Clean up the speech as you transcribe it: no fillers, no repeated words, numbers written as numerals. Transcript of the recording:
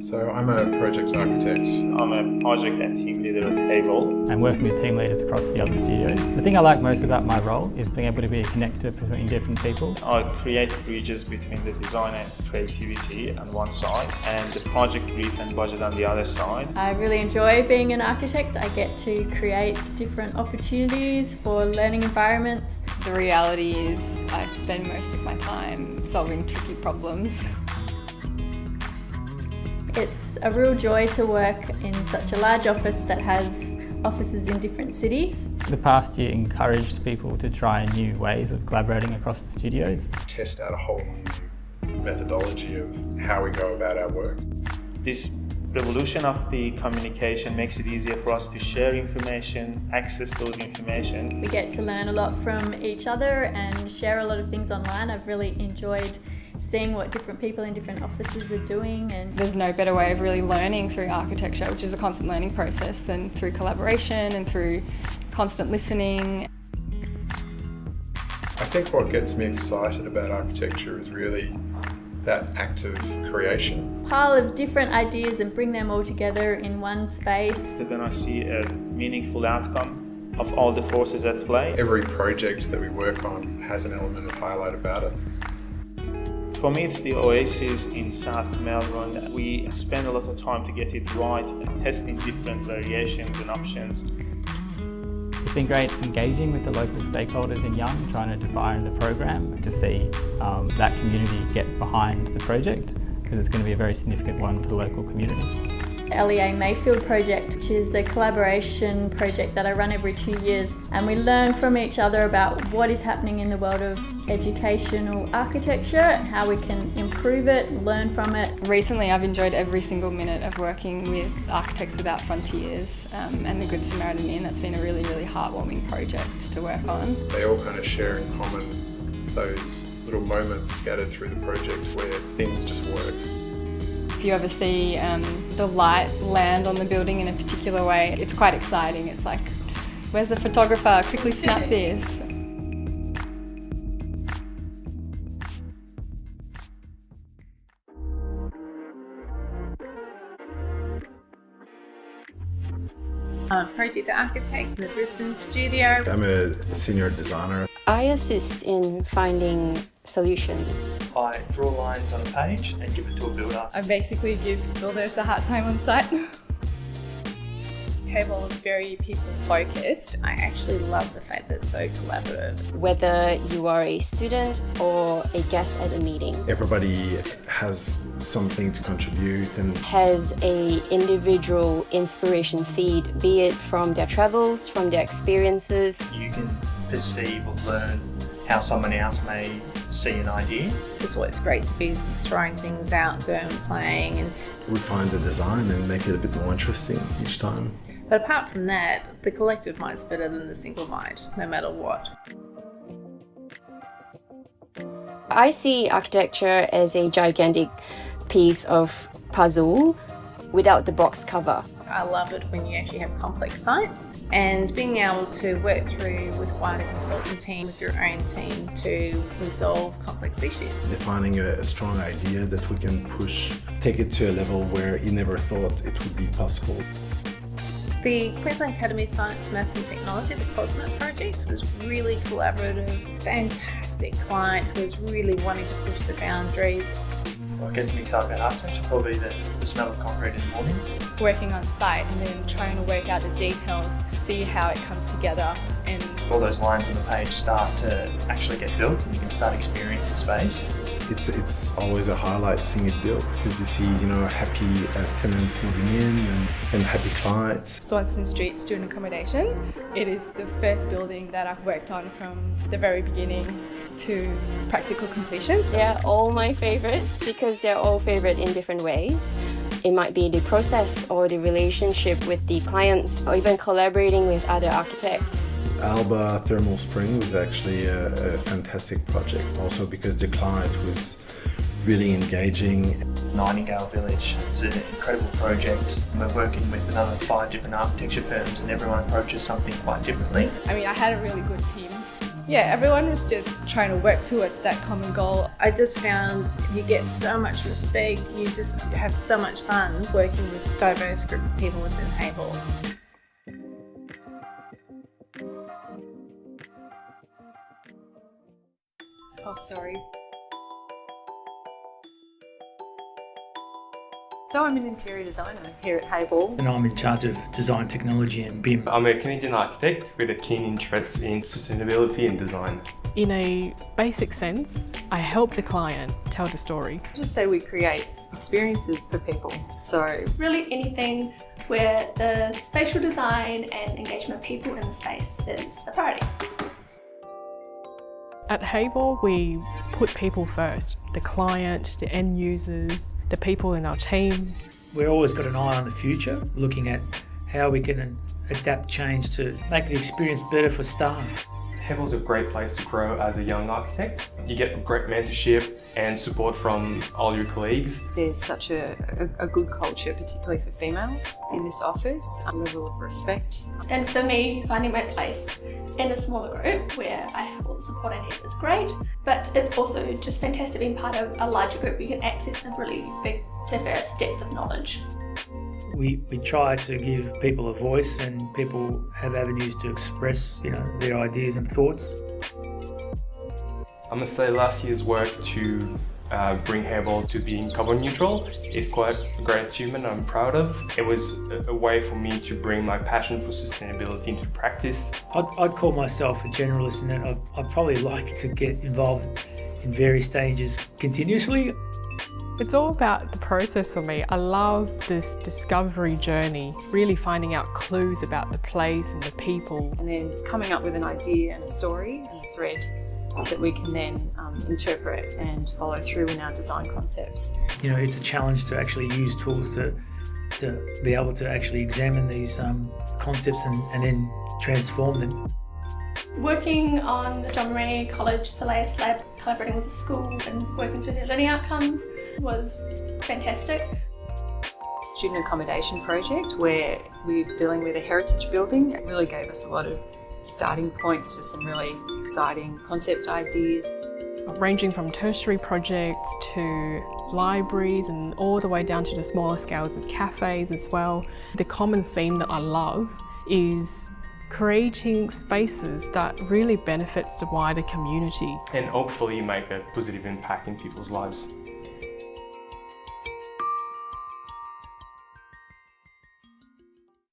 So I'm a project architect. I'm a project and team leader at Hayball. And working with team leaders across the other studios. The thing I like most about my role is being able to be a connector between different people. I create bridges between the design and creativity on one side and the project brief and budget on the other side. I really enjoy being an architect. I get to create different opportunities for learning environments. The reality is I spend most of my time solving tricky problems. It's a real joy to work in such a large office that has offices in different cities. The past year encouraged people to try new ways of collaborating across the studios. Test out a whole new methodology of how we go about our work. This revolution of the communication makes it easier for us to share information, access those information. We get to learn a lot from each other and share a lot of things online. I've really enjoyed seeing what different people in different offices are doing. And there's no better way of really learning through architecture, which is a constant learning process, than through collaboration and through constant listening. I think what gets me excited about architecture is really that act of creation. Pile of different ideas and bring them all together in one space. When I see a meaningful outcome of all the forces at play. Every project that we work on has an element of highlight about it. For me, it's the oasis in South Melbourne. We spend a lot of time to get it right and testing different variations and options. It's been great engaging with the local stakeholders in Young, trying to define the program to see that community get behind the project, because it's going to be a very significant one for the local community. LEA Mayfield project, which is the collaboration project that I run every 2 years, and we learn from each other about what is happening in the world of educational architecture and how we can improve it, learn from it. Recently I've enjoyed every single minute of working with Architects Without Frontiers and the Good Samaritan Inn. That's been a really, really heartwarming project to work on. They all kind of share in common those little moments scattered through the project where things just work. If you ever see the light land on the building in a particular way, it's quite exciting. It's like, where's the photographer? Quickly snap this. I'm a project architect in the Brisbane studio. I'm a senior designer. I assist in finding solutions. I draw lines on a page and give it to a builder. I basically give builders a hard time on site. Hayball is very people focused. I actually love the fact that it's so collaborative. Whether you are a student or a guest at a meeting. Everybody has something to contribute and has a individual inspiration feed, be it from their travels, from their experiences. You can perceive or learn how someone else may see an idea. It's what's great to be throwing things out there and playing. And refine the design and make it a bit more interesting each time. But apart from that, the collective mind's better than the single mind, no matter what. I see architecture as a gigantic piece of puzzle without the box cover. I love it when you actually have complex sites and being able to work through with wider consultant team, with your own team to resolve complex issues. Defining a strong idea that we can push, take it to a level where you never thought it would be possible. The Queensland Academy of Science, Maths and Technology, the COSMAT project, was really collaborative, fantastic client who was really wanting to push the boundaries. What gets me excited about architecture probably the smell of concrete in the morning. Working on site and then trying to work out the details, see how it comes together. And all those lines on the page start to actually get built and you can start experiencing space. It's always a highlight seeing it built because you see, happy tenants moving in and happy clients. Swanston Street Student Accommodation. It is the first building that I've worked on from the very beginning to practical completion. They're all my favorites because they're all favorite in different ways. It might be the process or the relationship with the clients or even collaborating with other architects. Alba Thermal Spring was actually a fantastic project also because the client was really engaging. Nightingale Village, it's an incredible project. We're working with another 5 different architecture firms and everyone approaches something quite differently. I mean, I had a really good team. Yeah, everyone was just trying to work towards that common goal. I just found you get so much respect, you just have so much fun working with a diverse group of people within Hayball. Oh, sorry. So I'm an interior designer here at Hayball. And I'm in charge of design technology and BIM. I'm a Canadian architect with a keen interest in sustainability and design. In a basic sense, I help the client tell the story. Just say we create experiences for people. So really anything where the spatial design and engagement of people in the space is the priority. At Hayball, we put people first. The client, the end users, the people in our team. We've always got an eye on the future, looking at how we can adapt change to make the experience better for staff. Hayball's a great place to grow as a young architect. You get great mentorship and support from all your colleagues. There's such a good culture, particularly for females in this office, a level of respect. And for me, finding my place in a smaller group where I have all the support I need is great, but it's also just fantastic being part of a larger group. You can access a really big, diverse depth of knowledge. We try to give people a voice and people have avenues to express, their ideas and thoughts. I must say last year's work to bring Hayball to being carbon neutral is quite a great achievement I'm proud of. It was a way for me to bring my passion for sustainability into practice. I'd call myself a generalist in that I'd probably like to get involved in various stages continuously. It's all about the process for me. I love this discovery journey, really finding out clues about the place and the people. And then coming up with an idea and a story and a thread that we can then interpret and follow through in our design concepts. It's a challenge to actually use tools to be able to actually examine these concepts and then transform them. Working on the John Moray College Soleus Lab, collaborating with the school and working through their learning outcomes was fantastic. Student accommodation project where we're dealing with a heritage building. It really gave us a lot of starting points for some really exciting concept ideas. Ranging from tertiary projects to libraries and all the way down to the smaller scales of cafes as well. The common theme that I love is creating spaces that really benefits the wider community. And hopefully make a positive impact in people's lives.